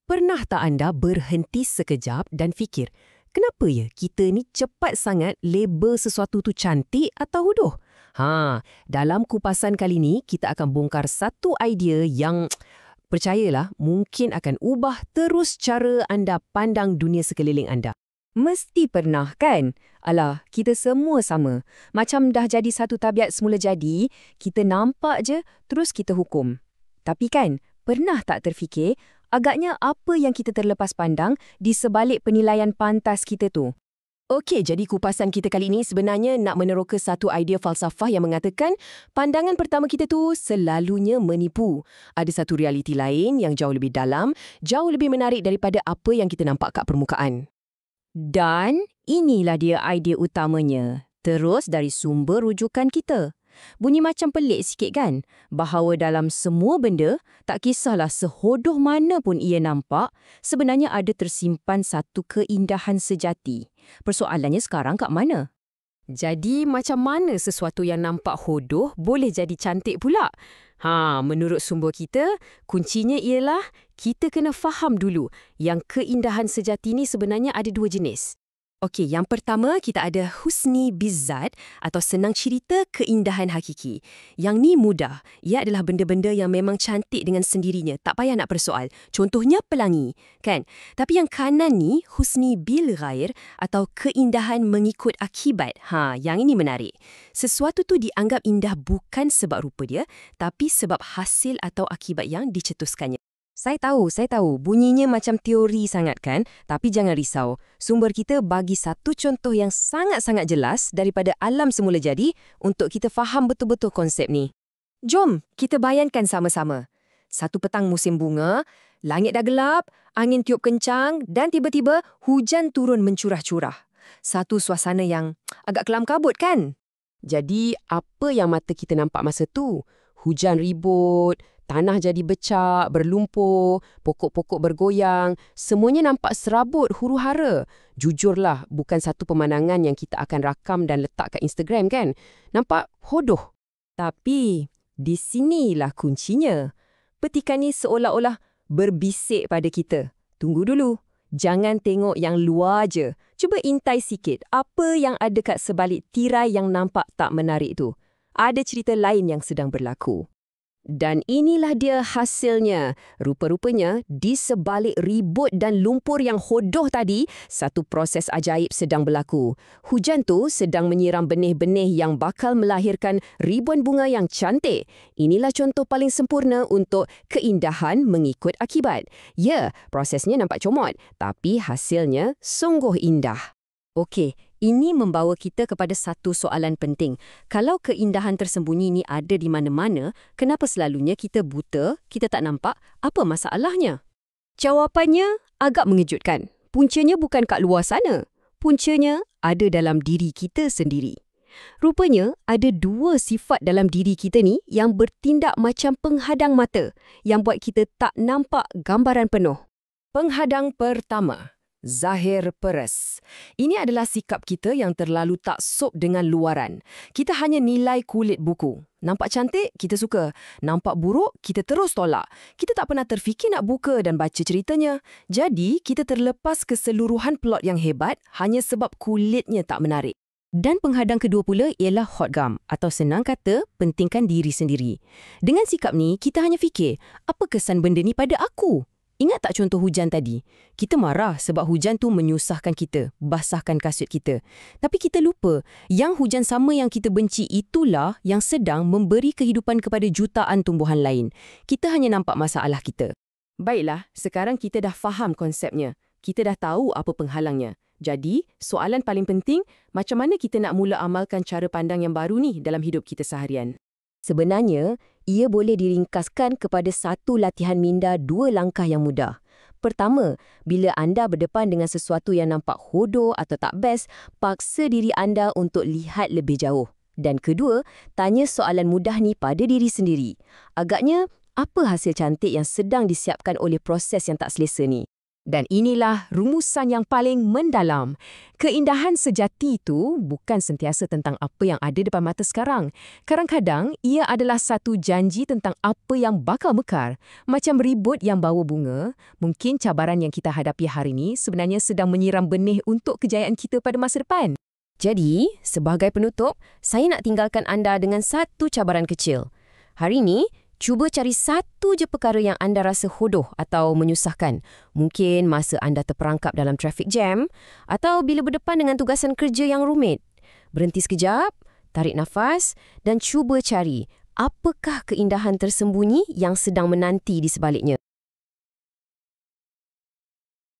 Pernah tak anda berhenti sekejap dan fikir, kenapa ya kita ni cepat sangat label sesuatu tu cantik atau hodoh? Dalam kupasan kali ni, kita akan bongkar satu idea yang percayalah mungkin akan ubah terus cara anda pandang dunia sekeliling anda. Mesti pernah kan? Alah, kita semua sama. Macam dah jadi satu tabiat semula jadi, kita nampak je terus kita hukum. Tapi kan, pernah tak terfikir, agaknya apa yang kita terlepas pandang di sebalik penilaian pantas kita tu? Okey, jadi kupasan kita kali ini sebenarnya nak meneroka satu idea falsafah yang mengatakan pandangan pertama kita tu selalunya menipu. Ada satu realiti lain yang jauh lebih dalam, jauh lebih menarik daripada apa yang kita nampak kat permukaan. Dan inilah dia idea utamanya, terus dari sumber rujukan kita. Bunyi macam pelik sikit kan? Bahawa dalam semua benda, tak kisahlah sehodoh mana pun ia nampak, sebenarnya ada tersimpan satu keindahan sejati. Persoalannya sekarang kat mana? Jadi macam mana sesuatu yang nampak hodoh boleh jadi cantik pula? Menurut sumber kita, kuncinya ialah kita kena faham dulu yang keindahan sejati ni sebenarnya ada dua jenis. Okey, yang pertama kita ada husni bizzat atau senang cerita keindahan hakiki. Yang ni mudah. Ia adalah benda-benda yang memang cantik dengan sendirinya. Tak payah nak persoal. Contohnya pelangi, kan? Tapi yang kanan ni husni bil ghair atau keindahan mengikut akibat. Yang ini menarik. Sesuatu tu dianggap indah bukan sebab rupa dia, tapi sebab hasil atau akibat yang dicetuskannya. Saya tahu. Bunyinya macam teori sangat kan? Tapi jangan risau. Sumber kita bagi satu contoh yang sangat-sangat jelas daripada alam semula jadi untuk kita faham betul-betul konsep ni. Jom, kita bayangkan sama-sama. Satu petang musim bunga, langit dah gelap, angin tiup kencang dan tiba-tiba hujan turun mencurah-curah. Satu suasana yang agak kelam kabut kan? Jadi, apa yang mata kita nampak masa tu? Hujan ribut, tanah jadi becak, berlumpur, pokok-pokok bergoyang, semuanya nampak serabut, huru-hara. Jujurlah, bukan satu pemandangan yang kita akan rakam dan letak kat Instagram kan? Nampak hodoh. Tapi, di sinilah kuncinya. Petikan ni seolah-olah berbisik pada kita. Tunggu dulu. Jangan tengok yang luar je. Cuba intai sikit apa yang ada kat sebalik tirai yang nampak tak menarik tu. Ada cerita lain yang sedang berlaku. Dan inilah dia hasilnya. Rupa-rupanya, di sebalik ribut dan lumpur yang hodoh tadi, satu proses ajaib sedang berlaku. Hujan tu sedang menyiram benih-benih yang bakal melahirkan ribuan bunga yang cantik. Inilah contoh paling sempurna untuk keindahan mengikut akibat. Ya, prosesnya nampak comot, tapi hasilnya sungguh indah. Okey, ini membawa kita kepada satu soalan penting. Kalau keindahan tersembunyi ni ada di mana-mana, kenapa selalunya kita buta, kita tak nampak? Apa masalahnya? Jawapannya agak mengejutkan. Puncanya bukan kat luar sana. Puncanya ada dalam diri kita sendiri. Rupanya ada dua sifat dalam diri kita ni yang bertindak macam penghadang mata, yang buat kita tak nampak gambaran penuh. Penghadang pertama, zahir peres. Ini adalah sikap kita yang terlalu taksub dengan luaran. Kita hanya nilai kulit buku. Nampak cantik, kita suka. Nampak buruk, kita terus tolak. Kita tak pernah terfikir nak buka dan baca ceritanya. Jadi, kita terlepas keseluruhan plot yang hebat hanya sebab kulitnya tak menarik. Dan penghadang kedua pula ialah hot gum atau senang kata, pentingkan diri sendiri. Dengan sikap ni, kita hanya fikir, apa kesan benda ni pada aku? Ingat tak contoh hujan tadi? Kita marah sebab hujan tu menyusahkan kita, basahkan kasut kita. Tapi kita lupa, yang hujan sama yang kita benci itulah yang sedang memberi kehidupan kepada jutaan tumbuhan lain. Kita hanya nampak masalah kita. Baiklah, sekarang kita dah faham konsepnya. Kita dah tahu apa penghalangnya. Jadi, soalan paling penting, macam mana kita nak mula amalkan cara pandang yang baru ni dalam hidup kita seharian? Sebenarnya, ia boleh diringkaskan kepada satu latihan minda dua langkah yang mudah. Pertama, bila anda berdepan dengan sesuatu yang nampak hodoh atau tak best, paksa diri anda untuk lihat lebih jauh. Dan kedua, tanya soalan mudah ni pada diri sendiri. Agaknya, apa hasil cantik yang sedang disiapkan oleh proses yang tak selesa ni? Dan inilah rumusan yang paling mendalam. Keindahan sejati itu bukan sentiasa tentang apa yang ada depan mata sekarang. Kadang-kadang, ia adalah satu janji tentang apa yang bakal mekar. Macam ribut yang bawa bunga, mungkin cabaran yang kita hadapi hari ini sebenarnya sedang menyiram benih untuk kejayaan kita pada masa depan. Jadi, sebagai penutup, saya nak tinggalkan anda dengan satu cabaran kecil. Hari ini, cuba cari satu je perkara yang anda rasa hodoh atau menyusahkan. Mungkin masa anda terperangkap dalam traffic jam atau bila berdepan dengan tugasan kerja yang rumit. Berhenti sekejap, tarik nafas dan cuba cari apakah keindahan tersembunyi yang sedang menanti di sebaliknya.